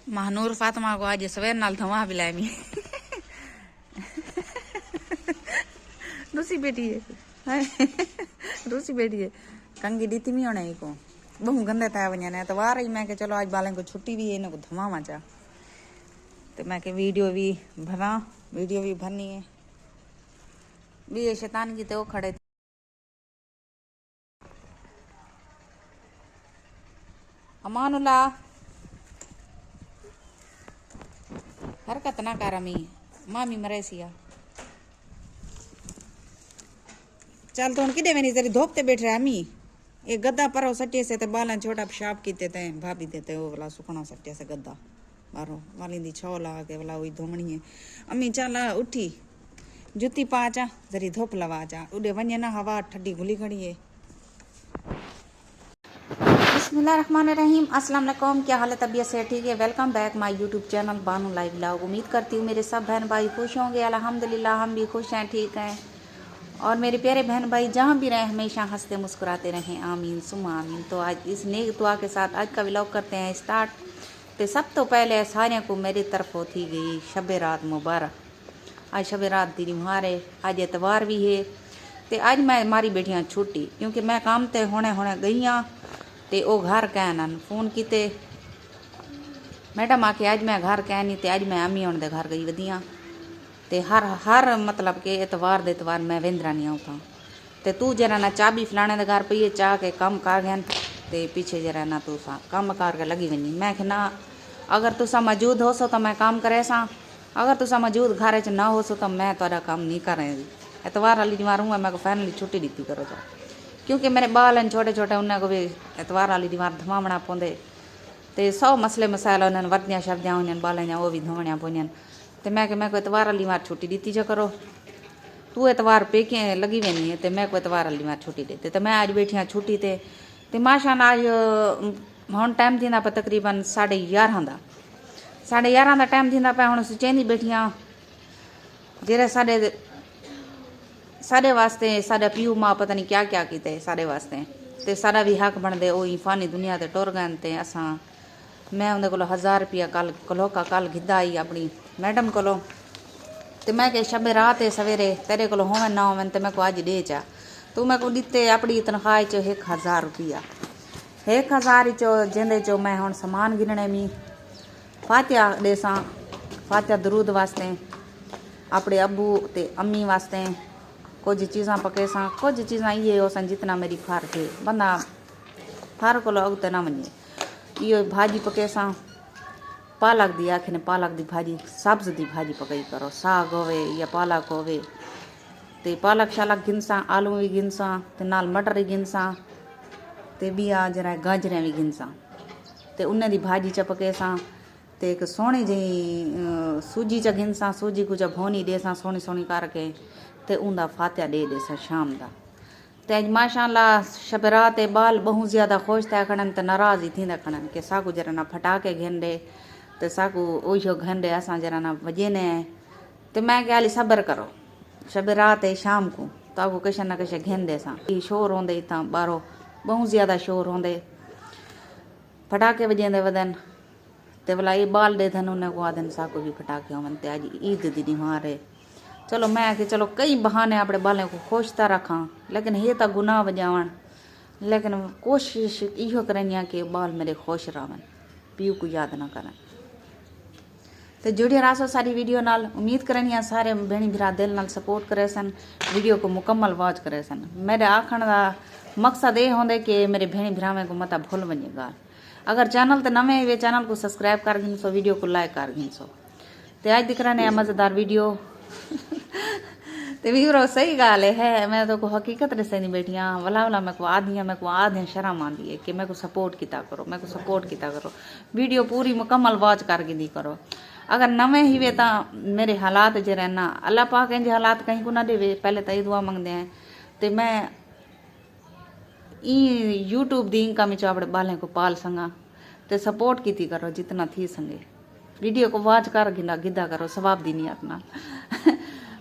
महानूर फातिमा को आज सवेर नाल धवा बिलाए मी रूसी बेटी है रूसी बेटी है कंगी दी मी होने को बहु गंदे था वने तो वार ही मैं के चलो आज बालें को छुट्टी भी है इनको धवावा चा तो मैं के वीडियो भी भरा वीडियो भी भरनी है भी ये शैतान की तो खड़े अमानुल्ला हरकत ना कर अमी मामी मरे सिया चल तो उनकी देवे नहीं तेरी धोप ते बैठ रहा अमी एक गद्दा परो सट्टे से ते बालन छोटा पेशाब कीते ते भाभी देते वो वाला सुखना सट्टे से गद्दा बारो वाली दी छो ला के वाला वही धोमणी है अम्मी चल उठी जुती पाचा जरी धोप लवा जा उडे वन्य ना हवा ठंडी घुली खड़ी है। बिस्मिल्लाहिर्रहमानिर्रहीम अस्सलाम वालेकुम, क्या हाल है, तबीयत से ठीक है। Welcome back my YouTube channel Banu live blog. उम्मीद करती हूँ मेरे सब बहन भाई खुश होंगे। अल्हम्दुलिल्लाह हम भी खुश हैं, ठीक हैं। और मेरे प्यारे बहन भाई जहाँ भी रहें हमेशा हंसते मुस्कुराते रहें, आमीन सुम्मा आमीन। तो आज इस नेक दुआ के साथ आज का व्लॉग करते हैं स्टार्ट। तो सब तो पहले सारे को मेरी तरफ होती गई शब रात मुबारक। आज शब रात दी मुहारे, आज एतवार भी है। तो आज मैं मारी बेटियाँ छुट्टी क्योंकि मैं काम ते होने गई हाँ ते ओ घर कहन फोन किते मैडम आके आज मैं घर कह नहीं, तो आज मैं अम्मी होने दे घर गई वधिया। ते हर मतलब के एतवार दे एतवार मैं वेंदरा नहीं आऊँ था। ते तू जरा ना चाबी फलाने दे घर पई है, चाह के कम कर गया ते पीछे जरा ना तू सा कम कर के लगी वनी। मैं ना अगर तुसा मौजूद हो सो तो मैं काम करे सा, अगर तुसा मौजूद घर च ना हो सो तो मैं तुहाडा काम नहीं करेंगी। एतवार वाली दीवार हूँ मैं को फाइनली छुट्टी दी करो जा, क्योंकि मेरे बाल हैं छोटे छोटे, उन्हें को भी एतवार वाली दीवार धवावना पौंदे। तो 100 मसले मसाइल उन्हें वर्दियाँ शर्दियाँ हुई बालें वो भी धोवनिया पौनियां। तो मैं को एतवार वाली बार छुट्टी दी जा करो, तू एतवार पेके लगी वेनी है तो मैं को एतवार वाली बार छुट्टी देते। तो मैं आज बैठी हाँ छुट्टी ते माशाअल्लाह आज हम टाइम थी पे तकरीबन 11:30 का टाइम थी पे। हम सोचेंदी बैठी हाँ जेरे साढ़े वास्ते साढ़े प्यू माँ पता नहीं क्या क्या किते साढ़े वास्ते, ते सारा भी हक बनते ओ फानी दुनिया ते टुर गए। ते असा मैं उन्हें को 1000 रुपया कल गिद्धा आई अपनी मैडम को। तो मैं के शबे रात है सवेरे तेरे को होवन ना होवन तो मैं को अज दे चा। तू मैं को दिते अपनी तनख्वाह चो 1000 रुपया, 1000 चो जिंदे चो मैं हम समान गिनने मी फातिया देसा, फातिया दरूद वास्ते अपने अबू ते अम्मी वास्ते कुछ चीज़ा पके सा, कुछ चीज़ा ये हो सन जितना मेरी फार थे बंदा फार को अगते ना वने। यो भाजी पके सा पालक दी आखिर पालक दी भाजी सब्ज़ दी भाजी पकई करो, साग होवे या पालक होवे ते पालक शालक गिनसा, आलू भी गिनसा ते नाल मटर भी गिनसा ते बिया जरा गाजरें भी गिनसा ते उन्हें दी भाजी च पके सा। ते एक सोहनी जी सूजी च गिनसा, सूजी को जब भोनी देसा सोहनी सोहनी करके ते उनका फातिया दे सा शाम का। तो अज माशाअल्लाह शब रात बाल बहुत ज़्यादा खुश था खड़न तो नाराज़ ही थी खड़न के साकू जरा ना फटाके घेंदे तो साकू ओहो घेंदे असा जरा ना वजेने। तो मैं क्या हाली सब्र करो शब रात है शाम को तो आपको कश ना कश घेंदे सा। शोर होंदे इतना बारो बहुत ज़्यादा शोर होंदे फटाके वजेंदे वदन तो भला ये बाल दे थन उन्हें को आदन साकू भी फटाके होवन। तो अज ईद दी मारे चलो मैं कि चलो कई बहाने अपने बालों को खुश तो रखा, लेकिन ये तो गुनाह वजावन। लेकिन कोशिश इहो करनी कि बाल मेरे खुश रहन, पीऊ को याद ना करें। तो जुड़े रहो सारी वीडियो नाल। उम्मीद करनी सारे भेणी भरा दिल नाल सपोर्ट करे सन, वीडियो को मुकम्मल वॉच करे सन। मेरे आखण का मकसद ये होंगे कि मेरे भेणी भरावें को मत भूल वने गाल। अगर चैनल तो नवे वे चैनल को सब्सक्राइब कर घिनसो, वीडियो को लाइक कर घिनसो। तो आज दिख रहा मज़ेदार वीडियो तो वीरो सही गाल है। मैं तो को हकीकत से नहीं बैठी हाँ वला मैं को आधी शर्म आती है कि मैं को सपोर्ट किया करो, मैं को सपोर्ट किया करो, वीडियो पूरी मुकम्मल वॉच कर दी करो। अगर नवे ही वे तो मेरे हालात जे रहना अल्लाह पाक इंजे हालात कहीं को ना देवे, पहले तो ये दुआ मंगते हैं। तो मैं यूट्यूब दी इनकम चो अपने बालें को पाल संगा तो सपोर्ट की करो जितना थी संगे, वीडियो को वॉच कर गिदा करो सवाब दी नहीं अपना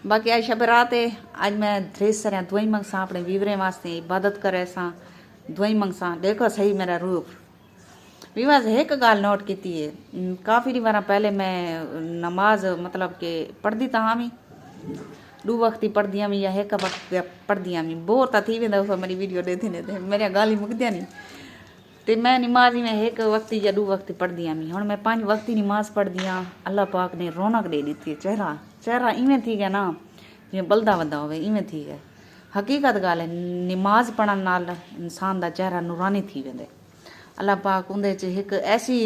बाकी आज शब रात है, आज मैं ड्रेस सर दुआई मंगसा अपने वीवरे वास्ते इबादत करे सा दुआई मंगसा। देखो सही मेरा रूप विवाज एक गाल नोट की है काफ़ी बार पहले मैं नमाज मतलब के पढ़ती था हमी 2 वक्त ही पढ़ दिया या एक वक्त पढ़ दिया बोर था थी वेंदा उस मेरी वीडियो देते ने मेरे गाली मुक दिया नहीं ते मैं नमाज में एक वक्त या 2 वक्त पढ़ दिया हुण मैं 5 वक्त ही नमाज पढ़ दिया। अल्लाह पाक ने रौनक दे दी थी चेहरा इवें थी गया ना जिवें बलदा वदा होवे इवें थी गया। हकीकत गाल है नमाज पढ़न नाल इंसान दा चेहरा नूरानी थी वेंदे। अल्लाह पाक उंदे च एक ऐसी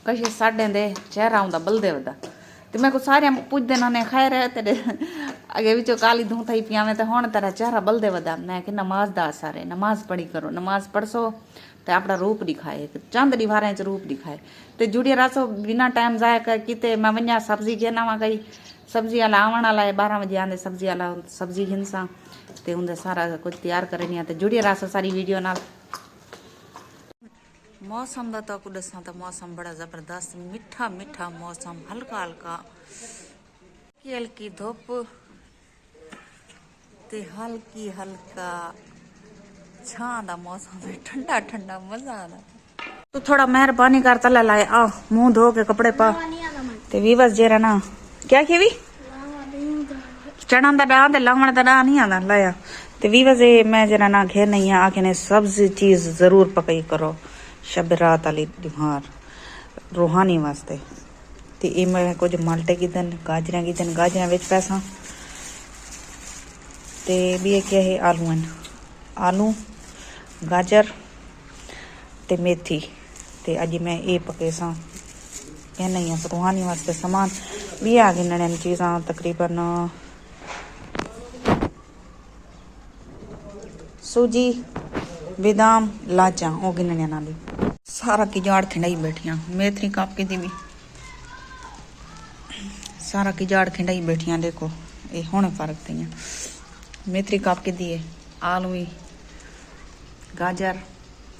कशिश साढ़े दे चेहरा उंदा बलदे वदा ते मैं को सारे पुछदे ना ने खैर है तेरे अगे विचों काली धूं थई पियावे ते हुण तेरा चेहरा बलदे वदा। मैं कि नमाज दा असर है नमाज पढ़ी करो नमाज पढ़सो ते अपना रूप दिखाए चंद दीवारें च रूप दिखाए ते जुड़िया रासो बिना टाइम जाया कर किते मैं वञा सब्जी घेना वा गई सब्जी वाला आवण वाला है 12 बजे आंदे सब्जी वाला सब्जी घिनसा ते उंदे सारा कुछ तैयार करनी ते जुड़िया रासो सारी वीडियो नाल। मौसम का तो दसा तो मौसम बड़ा जबरदस्त मीठा मीठा मौसम हल्का हल्का हल्की धुप ते हल्की हल्का छां दा मौसम है ठंडा ठंडा मजा आता। तो थोड़ा मेहरबानी कर तला लाए आ मुंह धो के कपड़े पा ते विवस जेरा ना क्या खेवी चना दा डा ते लवण दा डा नहीं आंदा लाया ते विवस मैं जरा ना घेर नहीं आ आखे ने सब्जी चीज जरूर पकई करो शब रात वाली दिहार रूहानी वास्ते ते ये मैं कुछ माल्टे की दिन गाजर विच पैसा ते भी क्या है आलू गाजर ते मेथी ते अज मैं ये पके सा कहना ही रूहानी वास्ते समान भी आ गिनने चीज़ा तकरीबन सूजी बेदाम लाचा वो गिनने नाली सारा की जाड़ खिंडाई बैठिया मेथरी काप की भी सारा की जाड़ खिंडाई बैठिया देखो ये होने फर्क थी मेथरी काप की दी है आलू गाजर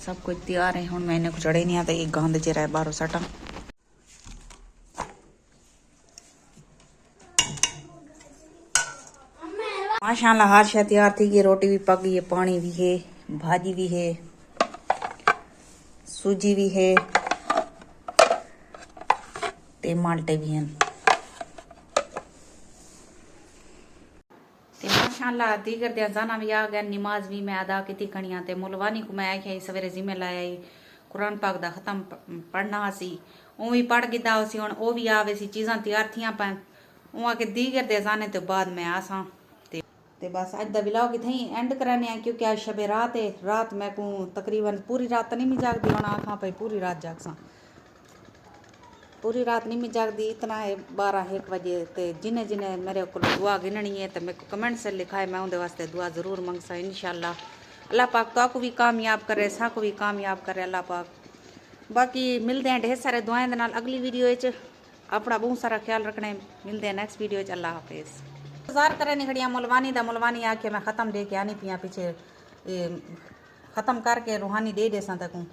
सब कुछ तैयार है। हुण मैं इन्हें चढ़े नहीं आता ये गंद च रहा बाहरों सटा माशाल्लाह हर शय तैयार थी गई रोटी भी पक गई है पानी भी है भाजी भी है सूजी भी है ते माल्टे भी हैं ते माशाल्लाह दीगर दे अजाना भी आ गया नमाज भी मैं अदा की कणिया ते मुलवानी को मैं आखिया सवेरे जिम्मे लाया कुरान पाक दा खत्म पढ़ना सी वो भी पढ़ गिदा सी हुण वो भी आवे सी चीज़ां तैयार थियां पैन उहाँ के दीगर दे अजाने तो बाद मैं आसां ते बस अज दा व्लॉग इत्थे ही एंड कराने हैं क्योंकि आज शबे रात है रात मैं को तकरीबन पूरी रात नहीं मैं जागदी हुण आखां भाई पूरी रात जागसा पूरी रात नहीं मैं जागदी इतना है 12-1 बजे ते जिन्हें जिन्हें मेरे को दुआ गिननी है तो मेरे को कमेंट से लिखा है मैं उनके वास्ते दुआ जरूर मंगसा इंशाल्लाह अल्लाह पाक तो आपको भी कामयाब करे साको भी कामयाब करे अल्लाह पाक। बाकी मिलते हैं ढेर सारे दुआएं दे नाल अगली वीडियो अपना बहुत सारा ख्याल रखने मिलते हैं नेक्स्ट वीडियो अल्लाह हाफिज़। इंतजार करे नहीं खड़िया मुलवानी आके मैं ख़त्म दे के आनी पिया पीछे ख़त्म करके रूहानी दे सा तकूँ।